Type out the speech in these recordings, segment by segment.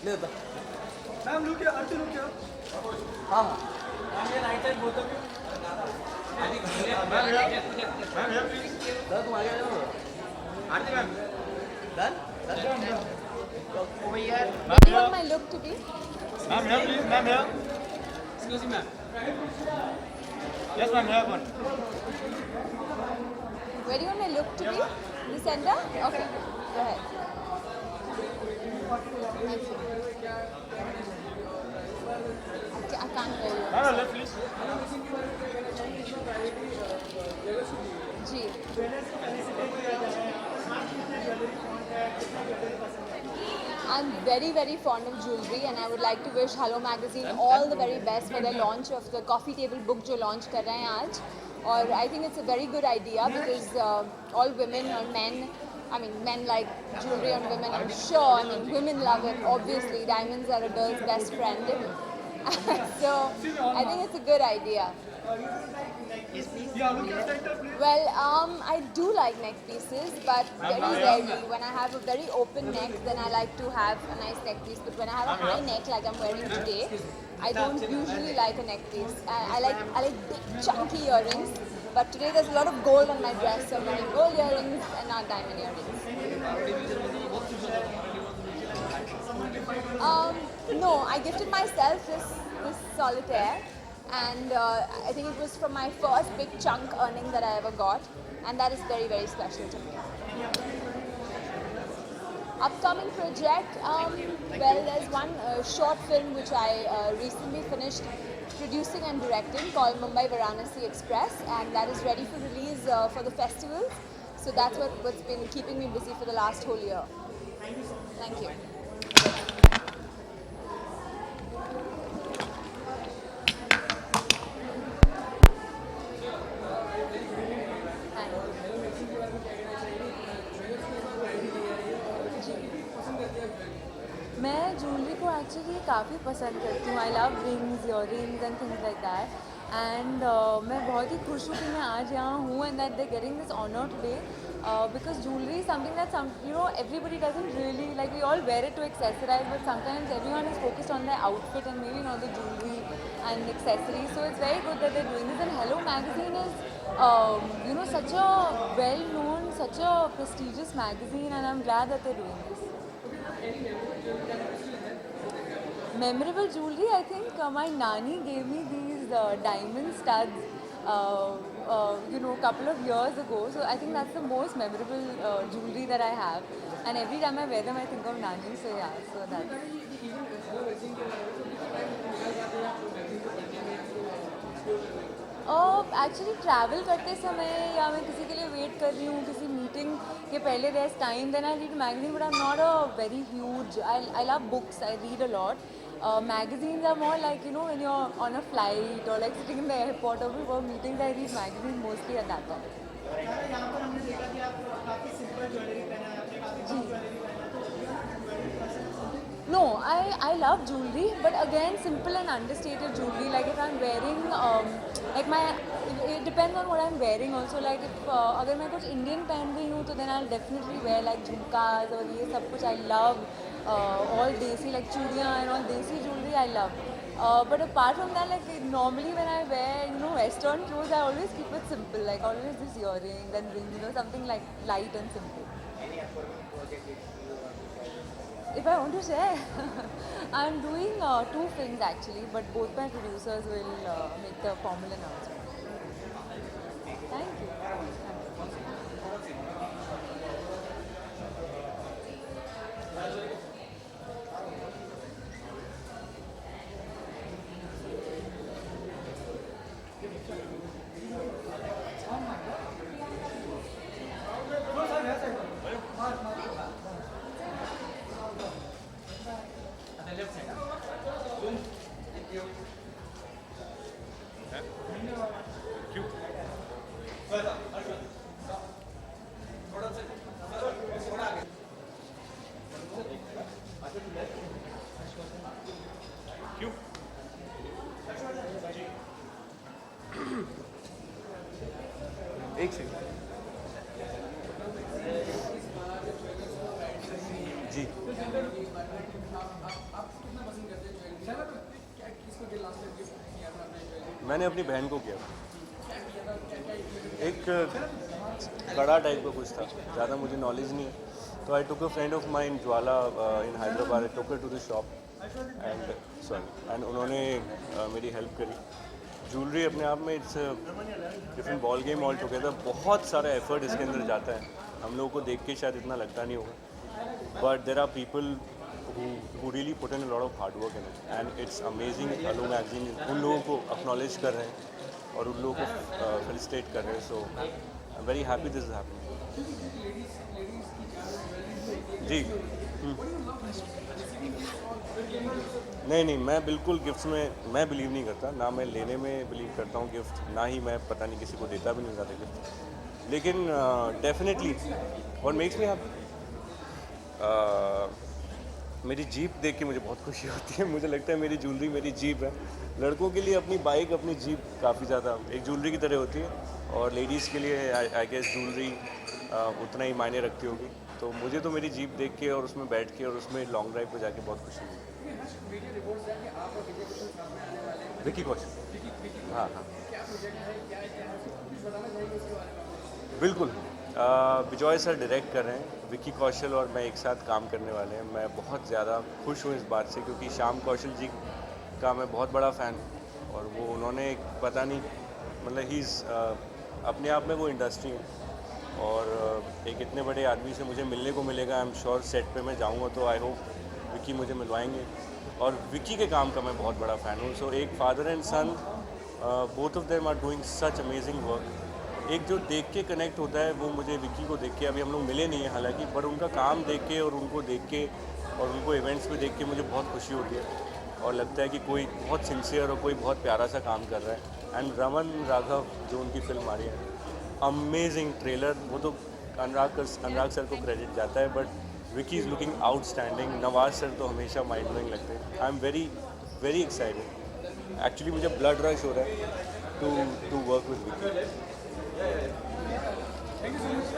ले होता ma'am look here, Aarti look here. हाँ मैम here please. सर तुम आगे आ जाओ Aarti ma'am. Done Over here. What do you want my look to be? Ma'am here please. Ma'am here. Excuse me, ma'am. Yes ma'am here one. Where do you want my look to be? In the center? Okay. Go ahead. Thank you. I can't hear you. Ma'am left please. Ji. I'm very, very fond of jewelry and I would like to wish Hello Magazine all the very best for their launch of the coffee table book जो launch कर रहे हैं आज. और I think it's a very good idea because all women or men, I mean men like jewelry on women, I'm sure, I mean women love it, obviously, diamonds are a girl's best friend. So I think it's a good idea. Yeah, look at the center please. Well, I do like neck pieces, but very rarely. When I have a very open neck, then I like to have a nice neck piece. But when I have a high neck, like I'm wearing today, I don't usually like a neck piece. I like big chunky earrings. But today there's a lot of gold on my dress, so I'm wearing gold earrings and not diamond earrings. No, I gifted myself this solitaire. And I think it was from my first big chunk earning that I ever got, and that is very, very special to me. Upcoming project, well, there's one short film which I recently finished producing and directing called Mumbai Varanasi Express, and that is ready for release for the festivals. So that's what's been keeping me busy for the last whole year. Thank you. मैं jewellery को actually काफ़ी पसंद करती हूँ. I love rings, earrings and things like that. And मैं बहुत ही खुश हूँ कि मैं आज यहाँ हूँ and that they getting this honour today because jewelry is something that everybody doesn't really like. We all wear it to accessorize, but sometimes everyone is focused on their outfit and maybe not the jewelry and accessories. So it's very good that they're doing this. And Hello Magazine is such a well-known, such a prestigious magazine, and I'm glad that they're doing this. Memorable jewelry, I think my nani gave me these diamond studs couple of years ago, so I think that's the most memorable jewelry that I have, and every time I wear them I think of nani, so yeah, so that's. Actually travel करते समय या मैं किसी के लिए wait कर रही हूँ किसी मीटिंग के पहले there's time, then I read magazine, but I'm not a very huge, I love books, I read a lot. Magazines are more like, when you're on a flight or like sitting in the airport or before meetings, I read magazines mostly at that time. यहाँ पर हमने देखा कि आप काफी simple jewellery पहना है आपने, काफी कम ज्वेलरी पहना है, तो No, I love jewelry, but again, simple and understated jewelry. Like if I'm wearing, it depends on what I'm wearing also. Like if अगर मैं कुछ Indian पहन रही हूँ, तो then I'll definitely wear like झुमकास और ये सब कुछ. I love all desi, like चूड़ियाँ and all desi jewelry I love. But apart from that, like normally when I wear, Western clothes, I always keep it simple. Like always this earrings and rings, something like light and simple. If I want to share, I'm doing 2 films actually, but both my producers will make the formal announcement. Thank you. left side. Thank you. मैंने अपनी बहन को किया। एक कड़ा type का कुछ था, ज़्यादा मुझे नॉलेज नहीं है, तो I took a friend of mine Jwala in Hyderabad, I took her to the shop and उन्होंने मेरी हेल्प करी। ज्वेलरी अपने आप में it's different ball game all together. बहुत सारा एफर्ट इसके अंदर जाता है, हम लोगों को देख के शायद इतना लगता नहीं होगा, but there are people who really put in a lot of hard work in it, and it's amazing। Hello Magazine उन लोगों को acknowledge कर रहे हैं और उन लोगों को felicitate कर रहे हैं, so I'm very happy this is happening। जी नहीं, मैं बिल्कुल गिफ्ट्स में मैं बिलीव नहीं करता, ना मैं लेने में बिलीव करता हूँ गिफ्ट, ना ही मैं पता नहीं किसी को देता भी नहीं ज़्यादा गिफ्ट। लेकिन definitely what makes me happy, मेरी जीप देख के मुझे बहुत खुशी होती है। मुझे लगता है मेरी ज्वेलरी मेरी जीप है। लड़कों के लिए अपनी बाइक अपनी जीप काफ़ी ज़्यादा एक ज्वेलरी की तरह होती है, और लेडीज़ के लिए आई गेस ज्वेलरी उतना ही मायने रखती होगी। तो मुझे तो मेरी जीप देख के और उसमें बैठ के और उसमें लॉन्ग ड्राइव पर जाके बहुत खुशी हुई। विकी कौशल, हाँ बिल्कुल। बिजॉय सर डायरेक्ट कर रहे हैं, विकी कौशल और मैं एक साथ काम करने वाले हैं। मैं बहुत ज़्यादा खुश हूँ इस बात से, क्योंकि श्याम कौशल जी का मैं बहुत बड़ा फ़ैन हूँ, और वो उन्होंने पता नहीं मतलब ही अपने आप में वो इंडस्ट्री है, और एक इतने बड़े आदमी से मुझे मिलने को मिलेगा। आई एम श्योर सेट पे मैं जाऊँगा तो आई होप विकी मुझे मिलवाएंगे, और विकी के काम का मैं बहुत बड़ा फ़ैन हूँ। सो एक father and son, both of them are doing such amazing work. एक जो देख के कनेक्ट होता है वो मुझे विकी को देख के, अभी हम लोग मिले नहीं हैं हालांकि, पर उनका काम देख के और उनको देख के और उनको इवेंट्स में देख के मुझे बहुत खुशी होती है, और लगता है कि कोई बहुत सिंसियर और कोई बहुत प्यारा सा काम कर रहा है। एंड रमन राघव जो उनकी फिल्म आ रही है, अमेजिंग ट्रेलर, वो तो अनुराग सर को क्रेडिट जाता है, but Vicky is looking outstanding. Nawaz sir तो हमेशा माइंड ब्लोइंग लगते हैं। I am very very excited, actually मुझे ब्लड रश हो रहा है to work with Vicky. Thank you so much।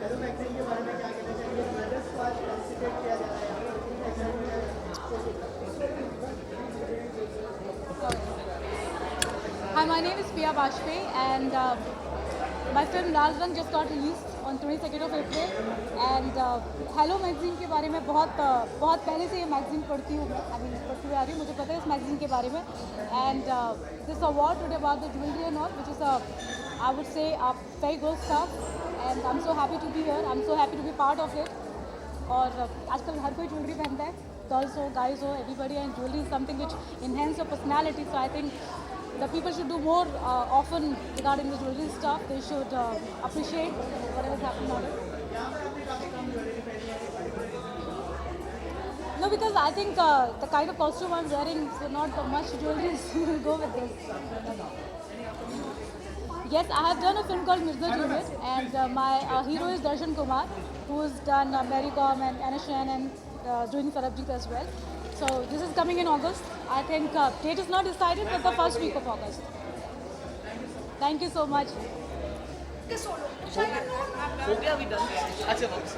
Hello magazine के बारे में क्या कहना चाहिए? ब्रदर्स को आज फेलिसिटेट किया जा रहा है। Hi, my name is Priya Bajpayee, and my film Lal Rang just got released on 22nd of April. And Hello Magazine के बारे में बहुत पहले से ये मैगजीन पढ़ती हूँ, पढ़ती हुई आ रही हूँ, मुझे पता है इस मैगजीन के बारे में। And this award today about the jewellery and all, which is I would say very good stuff, and I'm so happy to be here. I'm so happy to be part of it. और आजकल हर कोई jewellery पहनता है, girls हो guys हो, everybody, and jewellery is something which enhance your personality. So I think the people should do more often regarding the jewelry stuff. They should appreciate whatever is happening on it. No, because I think the kind of costume I'm wearing, so not much jewelry will go with this. Yes, I have done a film called Mirza Juliet, and my hero is Darshan Kumar, who has done Mary Kom and Anna Shen and doing Farabjit as well. So this is coming in August. I think date is not decided, but the first week of August. Thank you so much. हो गया अभी done. अच्छा box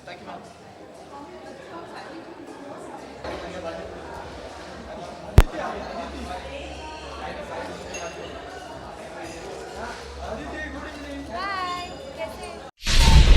thank you ma'am.